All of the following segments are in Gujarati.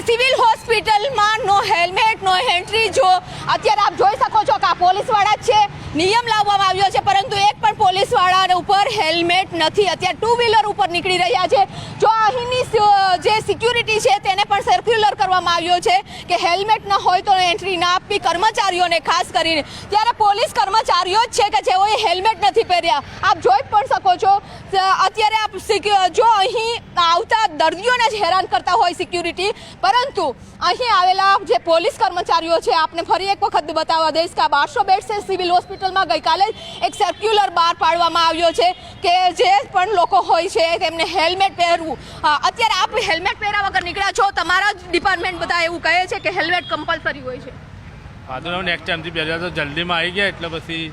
સિવિલ હોસ્પિટલમાં નો હેલ્મેટ નો એન્ટ્રી જો અત્યારે આપ જોઈ શકો છો કે આ પોલીસવાળા જ છે, નિયમ લાવવામાં આવ્યો છે પરંતુ એક પણ પોલીસવાળા ઉપર હેલ્મેટ નથી. અત્યારે ટુ વ્હીલર ઉપર નીકળી રહ્યા છે. જો અહીંની જે સિક્યુરિટી છે તેને પણ સર્ક્યુલર કરવામાં આવ્યો છે કે હેલ્મેટ ન હોય તો એન્ટ્રી ના આપવી કર્મચારીઓને, ખાસ કરીને ત્યારે પોલીસ કર્મચારીઓ જ છે કે જેઓએ હેલ્મેટ નથી પહેર્યા. આપ જોઈ પણ શકો છો અત્યારે આપ જો અહીં આવતા દર્દીઓને જ હેરાન કરતા હોય સિક્યુરિટી, પરંતુ અહીં આવેલા જે પોલીસ કર્મચારીઓ છે આપને ફરી એક વખત બતાવવા દઈશ કે આ 1200 બેડ છે સિવિલ હોસ્પિટલમાં ગઈકાલે એક સર્ક્યુલર બહાર પાડવામાં આવ્યો છે કે જે પણ લોકો હોય છે તેમને હેલ્મેટ પહેરવું. અત્યારે આપ હેલ્મેટ પહેર્યા વગર નીકળ્યા છો, તમારા જ ડિપાર્ટમેન્ટ બધા એવું કહે છે કે હેલ્મેટ કમ્પલસરી હોય છે. હા તો નેક્સ્ટ ટાઈમથી પહેર્યા તો જલ્દીમાં આવી ગયા એટલે પછી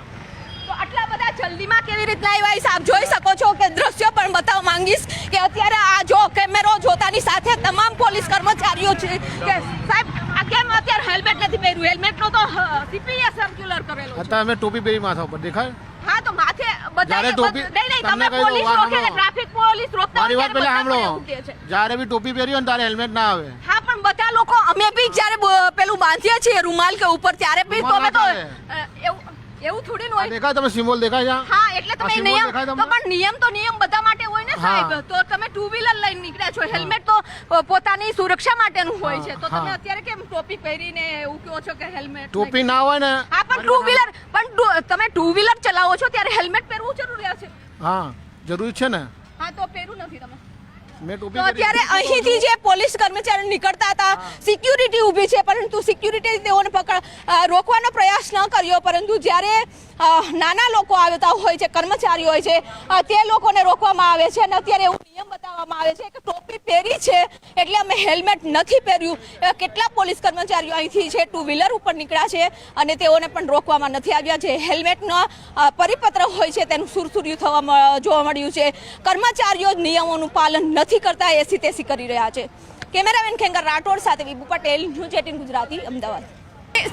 તો આટલા બધા જલ્દીમાં કેવી રીતના આવ્યા? આપ જોઈ શકો છો કે દ્રશ્યો પણ બતાવવા માંગીશ કે અત્યારે આ જો કેમેરો જોતાની સાથે તમામ પોલીસ કર્મચારીઓ છે કે સાહેબ આ કેમ અત્યારે હેલ્મેટ નથી પહેર્યું? હેલ્મેટનો તો સીપીએ સર્ક્યુલર કરેલો છે. અત્યારે અમે ટોપી પહેરી માથા ઉપર દેખાય. હા તો માથે બધા નહીં તમે પોલીસ રોકે કે ટ્રાફિક પોલીસ રોકતા મારી વાત પહેલા સાંભળો, જ્યારે બી ટોપી પહેરી હોય ને ત્યારે હેલ્મેટ ના આવે. હા પણ બધા લોકો અમે બી જ્યારે પેલું બાંધીએ છીએ રૂમાલ કે ઉપર ત્યારે બી તો અમે તો એવું થોડી હોય. દેખાય તમે સિમ્બોલ દેખાય છે? હા એટલે તમે નિયમ તો પણ નિયમ બધા માટે હોય ને સાહેબ. તો તમે ટુ વ્હીલર લઈને નીકળ્યા છો, હેલ્મેટ તો પોતાની સુરક્ષા માટેનું હોય છે. તો તમે અત્યારે કેમ ટોપી પહેરીને એવું કહો છો કે હેલ્મેટ? ટોપી ના હોય ને. હા પણ ટુ વ્હીલર તમે ટુ વ્હીલર ચલાવો છો ત્યારે હેલ્મેટ પહેરવું જરૂરી છે. હા જરૂરી છે ને. હા તો પહેરું નથી તમે. તો અત્યારે અહીંથી જે પોલીસ કર્મચારી નીકળતા હતા, સિક્યુરિટી ઊભી છે પરંતુ સિક્યુરિટી તેઓને રોકવાનો પ્રયાસ ન કર્યો, પરંતુ જ્યારે નાના લોકો આવતા હોય છે, કર્મચારીઓ હોય છે, તે લોકોને રોકવામાં આવે છે અને અત્યારે એવું નિયમ બતાવવામાં આવે છે કે ટોપી પહેરી છે એટલે અમે હેલ્મેટ નથી પહેર્યું. કેટલા પોલીસ કર્મચારીઓ અહીંથી છે ટુ વ્હીલર ઉપર નીકળ્યા છે અને તેઓને પણ રોકવામાં નથી આવ્યા. જે હેલ્મેટનો પરિપત્ર હોય છે તેનું સુરસુર્યું જોવા મળ્યું છે. કર્મચારીઓ જ નિયમોનું પાલન નથી કરતા, એસી તેસી કરી રહ્યા છે. કેમેરામેન ખેંગર રાઠોડ સાથે વિભુ પટેલ, ન્યૂઝ 18 ગુજરાતી, અમદાવાદ.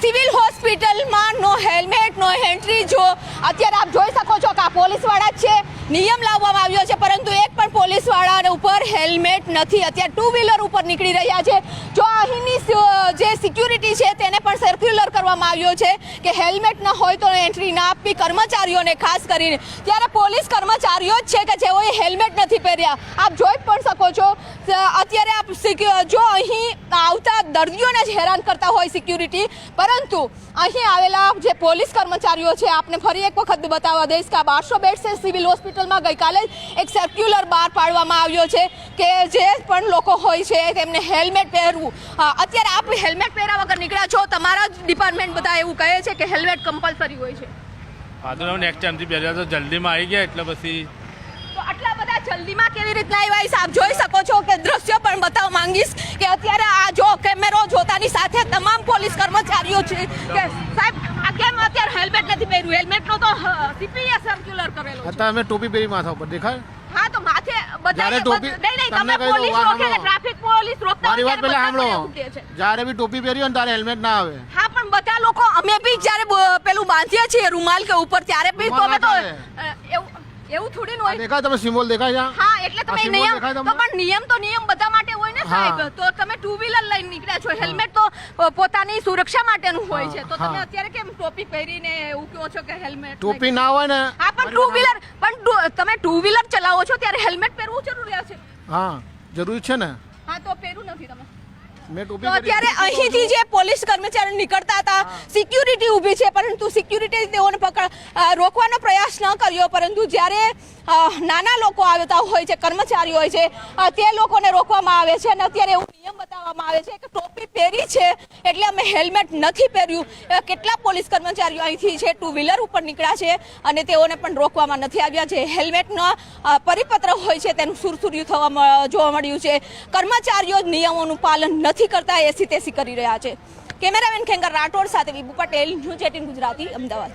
સિવિલ હોસ્પિટલમાં નો હેલ્મેટ નો એન્ટ્રી જો અત્યારે આપ જોઈ શકો છો કે આ પોલીસવાળા જ છે, નિયમ લાવવામાં આવ્યો છે પરંતુ એક પણ પોલીસવાળા ઉપર હેલ્મેટ નથી. અત્યારે ટુ વ્હીલર ઉપર નીકળી રહ્યા છે. જો અહીંની જે સિક્યુરિટી છે તેને પણ સર્ક્યુલર કરવામાં આવ્યો છે કે હેલ્મેટ ન હોય તો એન્ટ્રી ના આપવી કર્મચારીઓને, ખાસ કરીને ત્યારે પોલીસ કર્મચારીઓ જ છે કે જેઓએ હેલ્મેટ નથી પહેર્યા. આપ જોઈ પણ શકો છો અત્યારે આપ જો અહીં આવતા દર્દીઓને જ હેરાન કરતા હોય સિક્યુરિટી, પરંતુ અહીં આવેલા જે પોલીસ કર્મચારીઓ છે આપને ફરી એક વખત બતાવવા દઈશ કે આ 1200 બેડ છે સિવિલ હોસ્પિટલમાં ગઈકાલે એક સર્ક્યુલર બહાર પાડવામાં આવ્યો છે કે જે પણ લોકો હોય છે તેમને હેલ્મેટ પહેરવું. અત્યારે આપ હેલ્મેટ પહેર્યા વગર નીકળ્યા છો, તમારા જ ડિપાર્ટમેન્ટ બધા એવું કહે છે કે હેલ્મેટ કમ્પલસરી હોય છે. હા તો નેક્સ્ટ ટાઈમથી પહેર્યા તો જલ્દીમાં આવી ગયા એટલે પછી તો આટલા બધા જલ્દીમાં કેવી રીતના આવ્યા? આપ જોઈ શકો છો કે દ્રશ્યો પણ બતાવવા માંગીશ કે અત્યારે આ જો કેમેરો જોતાની સાથે તમામ પોલીસ કર્મચારીઓ છે કે સાહેબ આ કેમ અત્યારે હેલ્મેટ નથી પહેર્યું? હેલ્મેટનો તો સીપીએ સર્ક્યુલર કરેલો છે. અત્યારે અમે ટોપી પહેરી માથા ઉપર દેખાય. હા તો માથે બધા નહીં તમે પોલીસ રોકે કે ટ્રાફિક પોલીસ રોકતા મારી વાત પહેલા સાંભળો, જ્યારે બી ટોપી પહેરી હોય ને ત્યારે હેલ્મેટ ના આવે. હા પણ બધા લોકો અમે બી જ્યારે પેલું બાંધીએ છીએ રૂમાલ કે ઉપર ત્યારે બી તો અમે તો એવું થોડી હોય. દેખાય તમે સિમ્બોલ દેખાય છે? હા એટલે તમે નિયમ તો બધા માટે હોય ને સાહેબ. તો તમે ટુ વ્હીલર લઈને નીકળ્યા છો, હેલ્મેટ તો પોતાની સુરક્ષા માટેનું હોય છે. તો તમે અત્યારે કેમ ટોપી પહેરીને એવું કહો છો કે હેલ્મેટ? ટોપી ના હોય ને. હા પણ તમે ટુ વ્હીલર ચલાવો છો ત્યારે હેલ્મેટ પહેરવું જરૂરી છે. હા જરૂરી છે ને. હા તો પહેરું નથી તમે. તો અત્યારે અહીંથી જે પોલીસ કર્મચારી નીકળતા હતા, સિક્યુરિટી ઊભી છે પરંતુ સિક્યુરિટી તેઓને રોકવાનો પ્રયાસ ન કર્યો, પરંતુ જ્યારે નાના લોકો આવતા હોય છે, કર્મચારીઓ હોય છે, તે લોકોને રોકવામાં આવે છે અને અત્યારે એવું નિયમ બતાવવામાં આવે છે કે ટોપી પહેરી છે એટલે અમે હેલ્મેટ નથી પહેર્યું. કેટલા પોલીસ કર્મચારીઓ અહીંથી છે ટુ વ્હીલર ઉપર નીકળ્યા છે અને તેઓને પણ રોકવામાં નથી આવ્યા. જે હેલ્મેટનો પરિપત્ર હોય છે તેનું સુરસુર્યું જોવા મળ્યું છે. કર્મચારીઓ જ નિયમોનું પાલન નથી કરતા, એસી તેસી કરી રહ્યા છે. કેમેરામેન ખેંગર રાઠોડ સાથે વિભુ પટેલ, ન્યૂઝ 18 ગુજરાતી, અમદાવાદ.